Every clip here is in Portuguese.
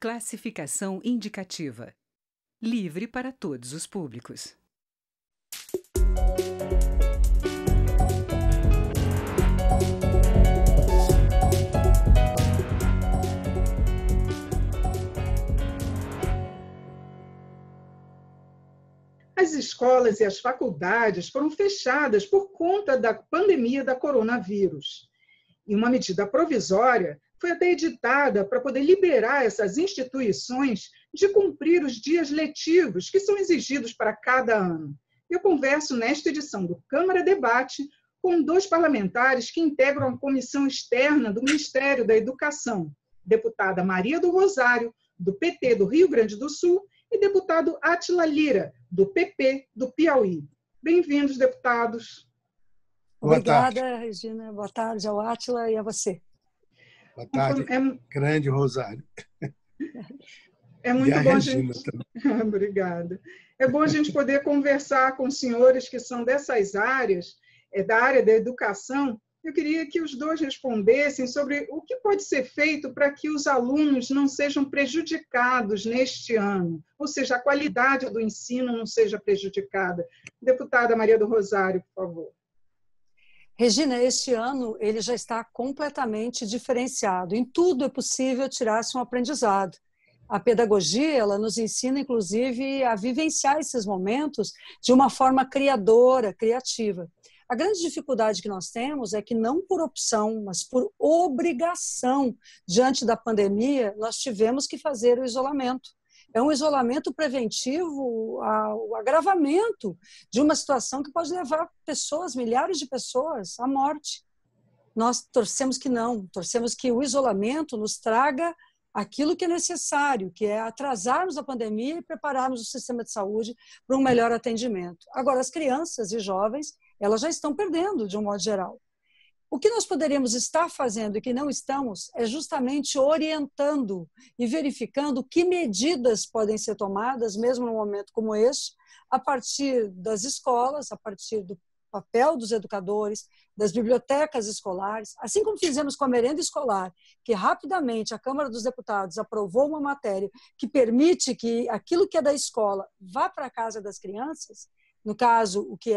Classificação indicativa. Livre para todos os públicos. As escolas e as faculdades foram fechadas por conta da pandemia da coronavírus. E uma medida provisória foi até editada para poder liberar essas instituições de cumprir os dias letivos que são exigidos para cada ano. Eu converso nesta edição do Câmara Debate com dois parlamentares que integram a comissão externa do Ministério da Educação, deputada Maria do Rosário, do PT do Rio Grande do Sul, e deputado Átila Lira, do PP do Piauí. Bem-vindos, deputados. Obrigada, Regina. Boa tarde ao Átila e a você. Boa tarde, grande Rosário. É muito bom, Regina, gente. Obrigada. É bom a gente poder conversar com os senhores que são dessas áreas, da área da educação. Eu queria que os dois respondessem sobre o que pode ser feito para que os alunos não sejam prejudicados neste ano, ou seja, a qualidade do ensino não seja prejudicada. Deputada Maria do Rosário, por favor. Regina, este ano ele já está completamente diferenciado. Em tudo é possível tirar-se um aprendizado. A pedagogia, ela nos ensina, inclusive, a vivenciar esses momentos de uma forma criadora, criativa. A grande dificuldade que nós temos é que não por opção, mas por obrigação, diante da pandemia, nós tivemos que fazer o isolamento. É um isolamento preventivo ao agravamento de uma situação que pode levar pessoas, milhares de pessoas, à morte. Nós torcemos que não, torcemos que o isolamento nos traga aquilo que é necessário, que é atrasarmos a pandemia e prepararmos o sistema de saúde para um melhor atendimento. Agora, as crianças e jovens, elas já estão perdendo, de um modo geral. O que nós poderíamos estar fazendo e que não estamos é justamente orientando e verificando que medidas podem ser tomadas, mesmo num momento como este, a partir das escolas, a partir do papel dos educadores, das bibliotecas escolares, assim como fizemos com a merenda escolar, que rapidamente a Câmara dos Deputados aprovou uma matéria que permite que aquilo que é da escola vá para a casa das crianças. No caso, o que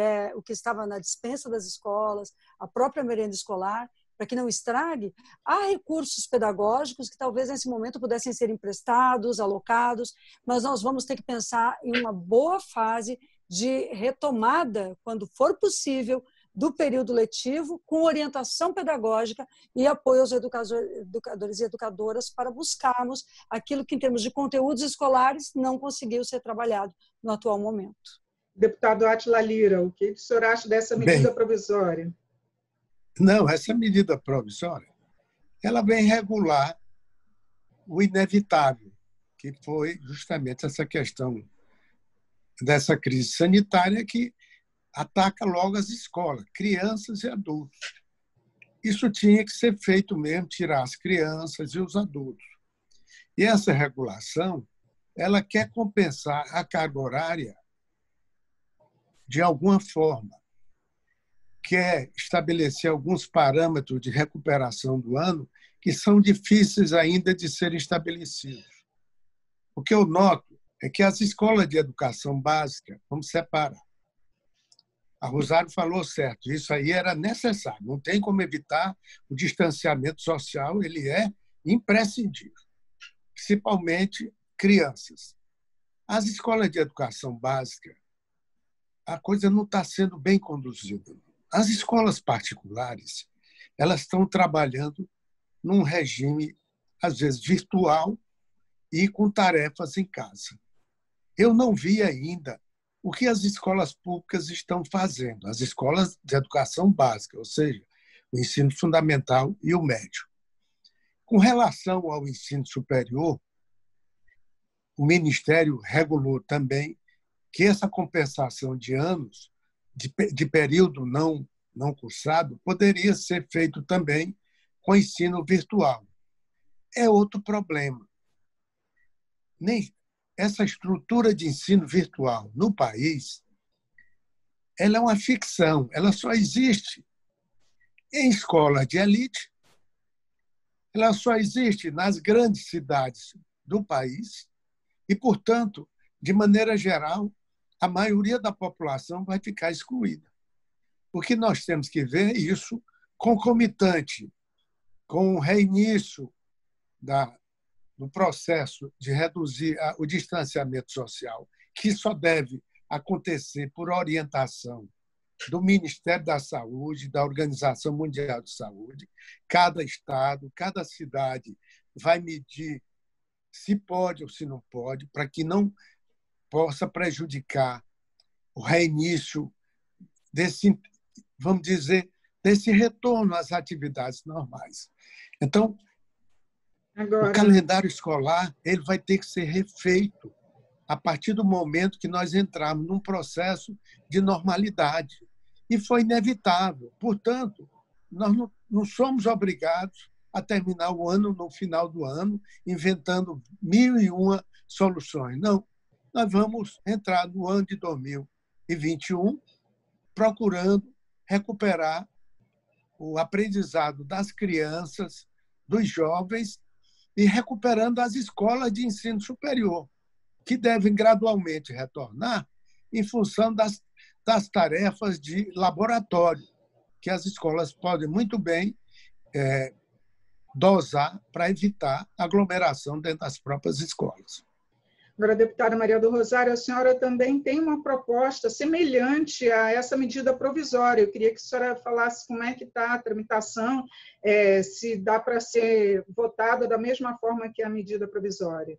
estava na dispensa das escolas, a própria merenda escolar, para que não estrague, há recursos pedagógicos que talvez nesse momento pudessem ser emprestados, alocados, mas nós vamos ter que pensar em uma boa fase de retomada, quando for possível, do período letivo, com orientação pedagógica e apoio aos educadores e educadoras para buscarmos aquilo que, em termos de conteúdos escolares, não conseguiu ser trabalhado no atual momento. Deputado Átila Lira, o que o senhor acha dessa medida provisória? Não, essa medida provisória, ela vem regular o inevitável, que foi justamente essa questão dessa crise sanitária que ataca logo as escolas, crianças e adultos. Isso tinha que ser feito mesmo, tirar as crianças e os adultos. E essa regulação, ela quer compensar a carga horária de alguma forma, quer estabelecer alguns parâmetros de recuperação do ano que são difíceis ainda de serem estabelecidos. O que eu noto é que as escolas de educação básica, vamos separar. A Rosário falou certo, isso aí era necessário, não tem como evitar o distanciamento social, ele é imprescindível, principalmente crianças. As escolas de educação básica, a coisa não está sendo bem conduzida. As escolas particulares, elas estão trabalhando num regime, às vezes, virtual e com tarefas em casa. Eu não vi ainda o que as escolas públicas estão fazendo, as escolas de educação básica, ou seja, o ensino fundamental e o médio. Com relação ao ensino superior, o Ministério regulou também que essa compensação de anos, de período não cursado, poderia ser feito também com ensino virtual. É outro problema. Essa estrutura de ensino virtual no país, ela é uma ficção, ela só existe em escolas de elite, ela só existe nas grandes cidades do país e, portanto, de maneira geral, a maioria da população vai ficar excluída. O que nós temos que ver isso concomitante com o reinício do processo de reduzir o distanciamento social, que só deve acontecer por orientação do Ministério da Saúde, da Organização Mundial de Saúde. Cada estado, cada cidade vai medir se pode ou se não pode, para que não possa prejudicar o reinício desse, vamos dizer, desse retorno às atividades normais. Então, o calendário escolar ele vai ter que ser refeito a partir do momento que nós entrarmos num processo de normalidade. E foi inevitável. Portanto, nós não somos obrigados a terminar o ano no final do ano, inventando 1001 soluções. Não, nós vamos entrar no ano de 2021 procurando recuperar o aprendizado das crianças, dos jovens e recuperando as escolas de ensino superior, que devem gradualmente retornar em função das tarefas de laboratório, que as escolas podem muito bem dosar para evitar aglomeração dentro das próprias escolas. Agora, deputada Maria do Rosário, a senhora também tem uma proposta semelhante a essa medida provisória. Eu queria que a senhora falasse como é que está a tramitação, se dá para ser votada da mesma forma que a medida provisória.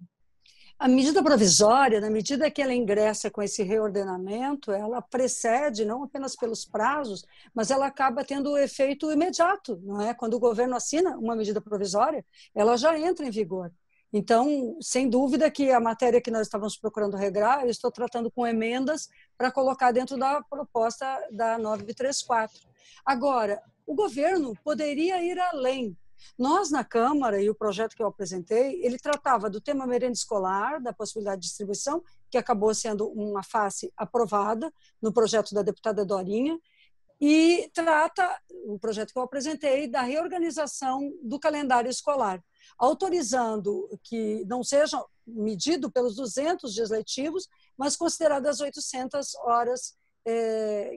A medida provisória, na medida que ela ingressa com esse reordenamento, ela precede, não apenas pelos prazos, mas ela acaba tendo efeito imediato, não é? Quando o governo assina uma medida provisória, ela já entra em vigor. Então, sem dúvida que a matéria que nós estávamos procurando regrar, eu estou tratando com emendas para colocar dentro da proposta da 934. Agora, o governo poderia ir além. Nós, na Câmara, e o projeto que eu apresentei, ele tratava do tema merenda escolar, da possibilidade de distribuição, que acabou sendo uma face aprovada no projeto da deputada Dorinha, e trata, o projeto que eu apresentei, da reorganização do calendário escolar, autorizando que não seja medido pelos 200 dias letivos, mas consideradas as 800 horas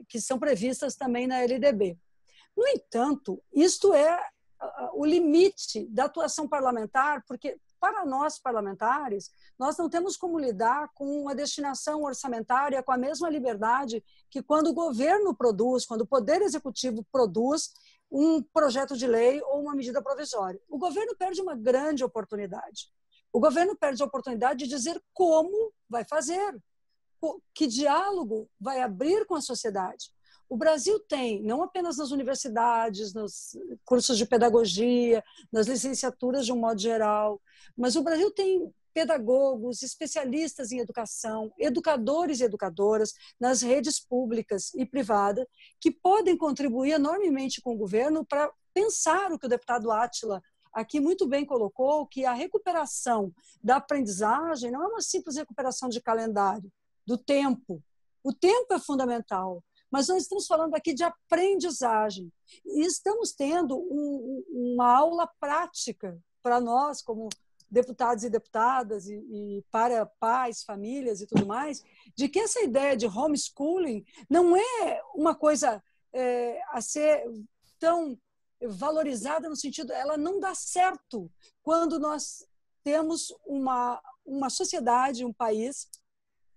que são previstas também na LDB. No entanto, isto é o limite da atuação parlamentar, porque para nós parlamentares, nós não temos como lidar com uma destinação orçamentária com a mesma liberdade que quando o governo produz, quando o Poder Executivo produz um projeto de lei ou uma medida provisória. O governo perde uma grande oportunidade. O governo perde a oportunidade de dizer como vai fazer, que diálogo vai abrir com a sociedade. O Brasil tem, não apenas nas universidades, nos cursos de pedagogia, nas licenciaturas de um modo geral, mas o Brasil tem pedagogos, especialistas em educação, educadores e educadoras nas redes públicas e privadas que podem contribuir enormemente com o governo para pensar o que o deputado Átila aqui muito bem colocou, que a recuperação da aprendizagem não é uma simples recuperação de calendário, do tempo. O tempo é fundamental. Mas nós estamos falando aqui de aprendizagem. E estamos tendo uma aula prática para nós, como deputados e deputadas, e para pais, famílias e tudo mais, de que essa ideia de homeschooling não é uma coisa a ser tão valorizada no sentido, ela não dá certo quando nós temos uma sociedade, um país,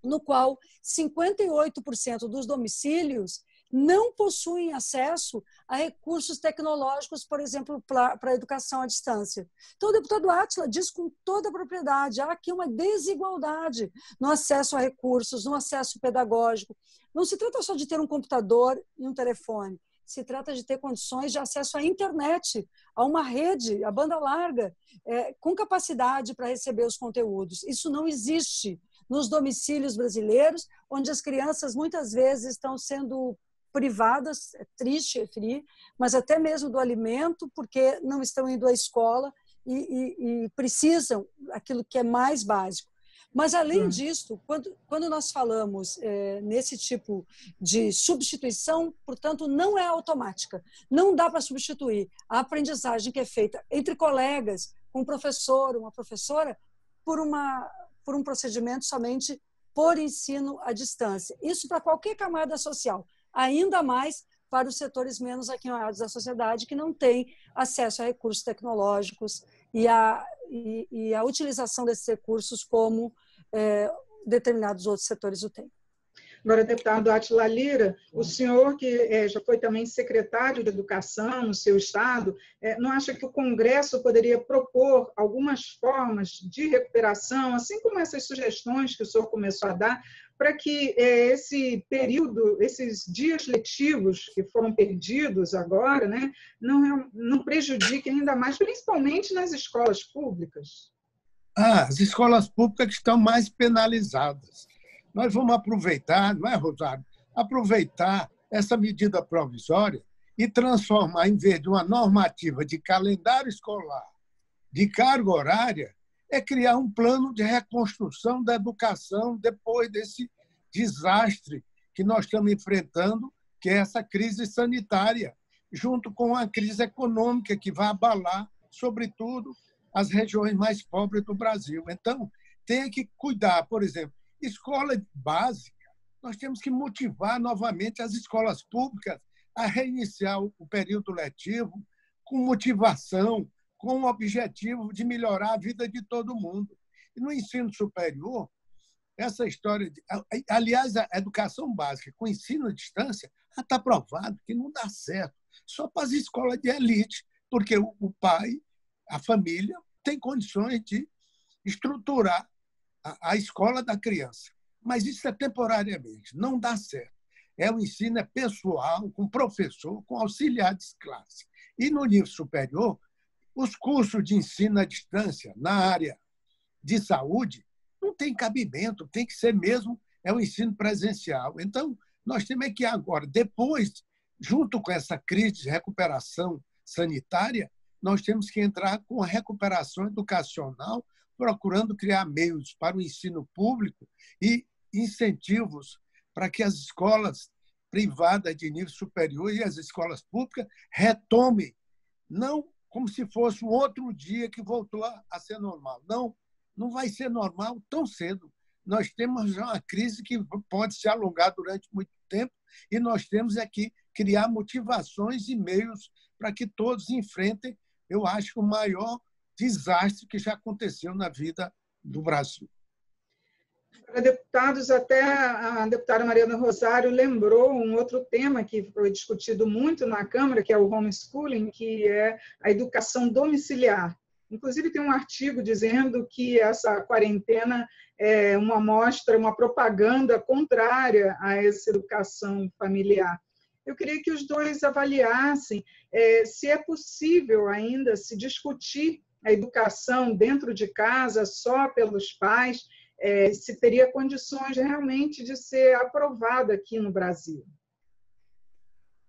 no qual 58% dos domicílios não possuem acesso a recursos tecnológicos, por exemplo, para a educação à distância. Então, o deputado Átila diz com toda a propriedade, há aqui uma desigualdade no acesso a recursos, no acesso pedagógico. Não se trata só de ter um computador e um telefone, se trata de ter condições de acesso à internet, a uma rede, a banda larga, com capacidade para receber os conteúdos. Isso não existe nos domicílios brasileiros, onde as crianças muitas vezes estão sendo privadas, é triste referir, mas até mesmo do alimento, porque não estão indo à escola e precisam aquilo que é mais básico. Mas, além disso, quando nós falamos nesse tipo de substituição, portanto, não é automática. Não dá para substituir a aprendizagem que é feita entre colegas, com um professor, uma professora, por um procedimento somente por ensino à distância. Isso para qualquer camada social, ainda mais para os setores menos aquinhoados da sociedade, que não têm acesso a recursos tecnológicos e a utilização desses recursos como determinados outros setores o têm. Agora, deputado Átila Lira, o senhor que já foi também secretário de Educação no seu estado, não acha que o Congresso poderia propor algumas formas de recuperação, assim como essas sugestões que o senhor começou a dar, para que esse período, esses dias letivos que foram perdidos agora, né, não prejudiquem ainda mais, principalmente nas escolas públicas? As escolas públicas estão mais penalizadas. Nós vamos aproveitar, não é, Rosário? Aproveitar essa medida provisória e transformar, em vez de uma normativa de calendário escolar, de carga horária, criar um plano de reconstrução da educação depois desse desastre que nós estamos enfrentando, que é essa crise sanitária, junto com a crise econômica que vai abalar, sobretudo, as regiões mais pobres do Brasil. Então, tem que cuidar, por exemplo, escola básica, nós temos que motivar novamente as escolas públicas a reiniciar o período letivo com motivação, com o objetivo de melhorar a vida de todo mundo. E no ensino superior, essa história aliás, a educação básica com ensino à distância está provado que não dá certo, só para as escolas de elite, porque o pai, a família, tem condições de estruturar a escola da criança. Mas isso é temporariamente, não dá certo. O ensino é pessoal, com professor, com auxiliar de classe. E no nível superior, os cursos de ensino à distância na área de saúde não tem cabimento, tem que ser mesmo o ensino presencial. Então, nós temos que agora, depois, junto com essa crise de recuperação sanitária, nós temos que entrar com a recuperação educacional, procurando criar meios para o ensino público e incentivos para que as escolas privadas de nível superior e as escolas públicas retomem, não como se fosse um outro dia que voltou a ser normal. Não vai ser normal tão cedo. Nós temos já uma crise que pode se alongar durante muito tempo e nós temos que criar motivações e meios para que todos enfrentem, eu acho, o maior desastre que já aconteceu na vida do Brasil. Para deputados, até a deputada Mariana Rosário lembrou um outro tema que foi discutido muito na Câmara, que é o homeschooling, que é a educação domiciliar. Inclusive, tem um artigo dizendo que essa quarentena é uma amostra, uma propaganda contrária a essa educação familiar. Eu queria que os dois avaliassem se é possível ainda se discutir a educação dentro de casa só pelos pais, se teria condições realmente de ser aprovada aqui no Brasil.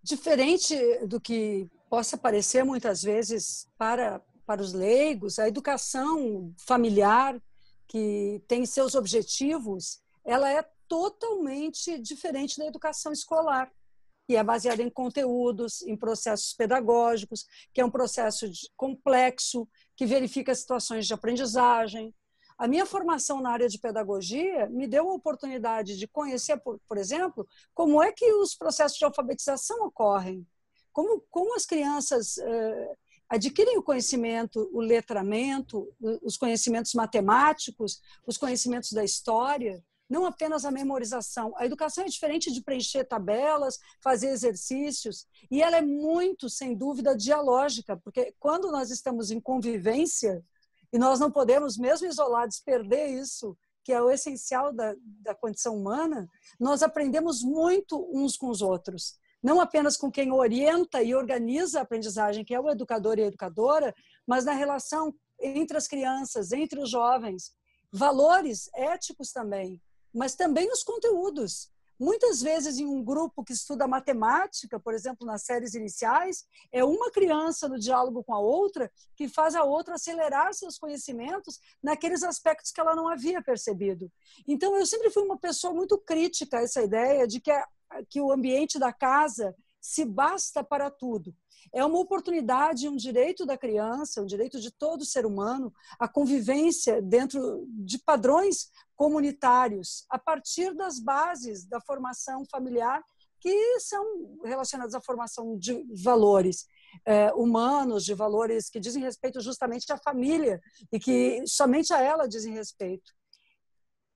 Diferente do que possa parecer muitas vezes para os leigos, a educação familiar, que tem seus objetivos, ela é totalmente diferente da educação escolar, que é baseada em conteúdos, em processos pedagógicos, que é um processo complexo, que verifica situações de aprendizagem. A minha formação na área de pedagogia me deu a oportunidade de conhecer, por exemplo, como é que os processos de alfabetização ocorrem, como as crianças adquirem o conhecimento, o letramento, os conhecimentos matemáticos, os conhecimentos da história, não apenas a memorização. A educação é diferente de preencher tabelas, fazer exercícios, e ela é muito, sem dúvida, dialógica, porque quando nós estamos em convivência, e nós não podemos, mesmo isolados, perder isso, que é o essencial da condição humana, nós aprendemos muito uns com os outros. Não apenas com quem orienta e organiza a aprendizagem, que é o educador e a educadora, mas na relação entre as crianças, entre os jovens. Valores éticos também, mas também os conteúdos. Muitas vezes, em um grupo que estuda matemática, por exemplo, nas séries iniciais, é uma criança no diálogo com a outra que faz a outra acelerar seus conhecimentos naqueles aspectos que ela não havia percebido. Então, eu sempre fui uma pessoa muito crítica a essa ideia de que o ambiente da casa se basta para tudo. É uma oportunidade, um direito da criança, um direito de todo ser humano, a convivência dentro de padrões comunitários, a partir das bases da formação familiar, que são relacionadas à formação de valores humanos, de valores que dizem respeito justamente à família e que somente a ela dizem respeito.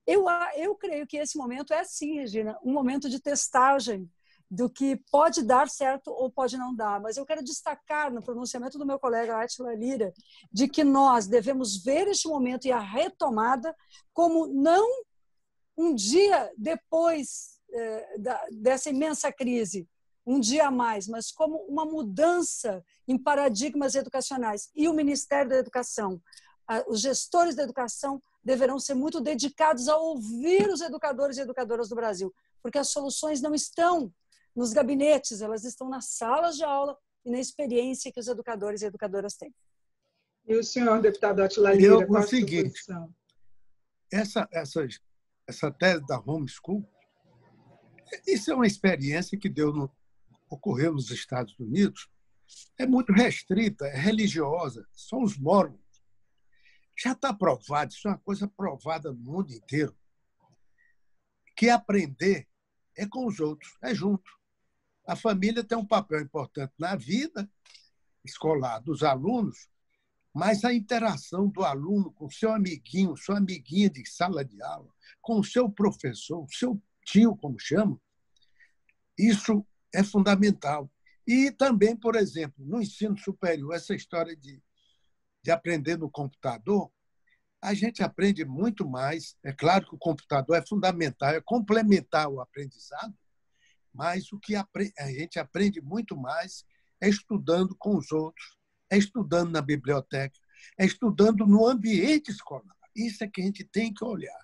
Eu creio que esse momento é, sim, Regina, um momento de testagem do que pode dar certo ou pode não dar. Mas eu quero destacar no pronunciamento do meu colega Átila Lira de que nós devemos ver este momento e a retomada como não um dia depois dessa imensa crise, um dia a mais, mas como uma mudança em paradigmas educacionais. E o Ministério da Educação, os gestores da educação deverão ser muito dedicados a ouvir os educadores e educadoras do Brasil, porque as soluções não estão nos gabinetes, elas estão nas salas de aula e na experiência que os educadores e educadoras têm. E o senhor, deputado Átila Lira, qual a sua posição? Essa tese da homeschool, isso é uma experiência que ocorreu nos Estados Unidos, é muito restrita, é religiosa, são os mormons. Já está provado, isso é uma coisa provada no mundo inteiro, que aprender é com os outros, é junto. A família tem um papel importante na vida escolar dos alunos, mas a interação do aluno com seu amiguinho, sua amiguinha de sala de aula, com o seu professor, o seu tio, como chama, isso é fundamental. E também, por exemplo, no ensino superior, essa história de aprender no computador, a gente aprende muito mais. É claro que o computador é fundamental, é complementar o aprendizado, mas o que a gente aprende muito mais é estudando com os outros, é estudando na biblioteca, é estudando no ambiente escolar. Isso é que a gente tem que olhar.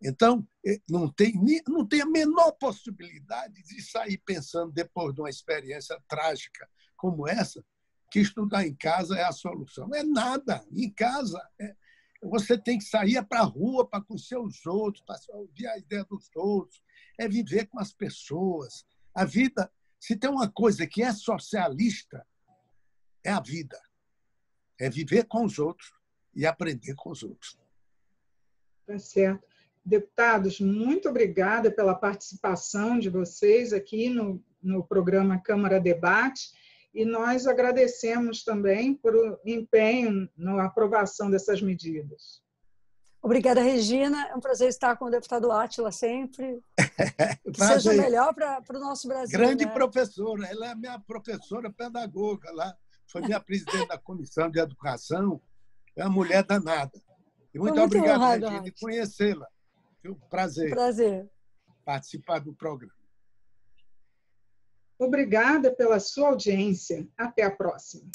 Então, não tem a menor possibilidade de sair pensando, depois de uma experiência trágica como essa, que estudar em casa é a solução. É nada. Em casa, você tem que sair para a rua para conhecer os outros, para ouvir a ideia dos outros, é viver com as pessoas. A vida, se tem uma coisa que é socialista, é a vida. É viver com os outros e aprender com os outros. Tá certo. Deputados, muito obrigada pela participação de vocês aqui no programa Câmara Debate, e nós agradecemos também por o empenho na aprovação dessas medidas. Obrigada, Regina. É um prazer estar com o deputado Átila sempre. Que seja o melhor para o nosso Brasil. Grande professora. Ela é minha professora pedagoga lá. Foi minha presidente da Comissão de Educação. É uma mulher danada. E muito obrigado, honrado, Regina, de conhecê-la. Foi um prazer participar do programa. Obrigada pela sua audiência. Até a próxima.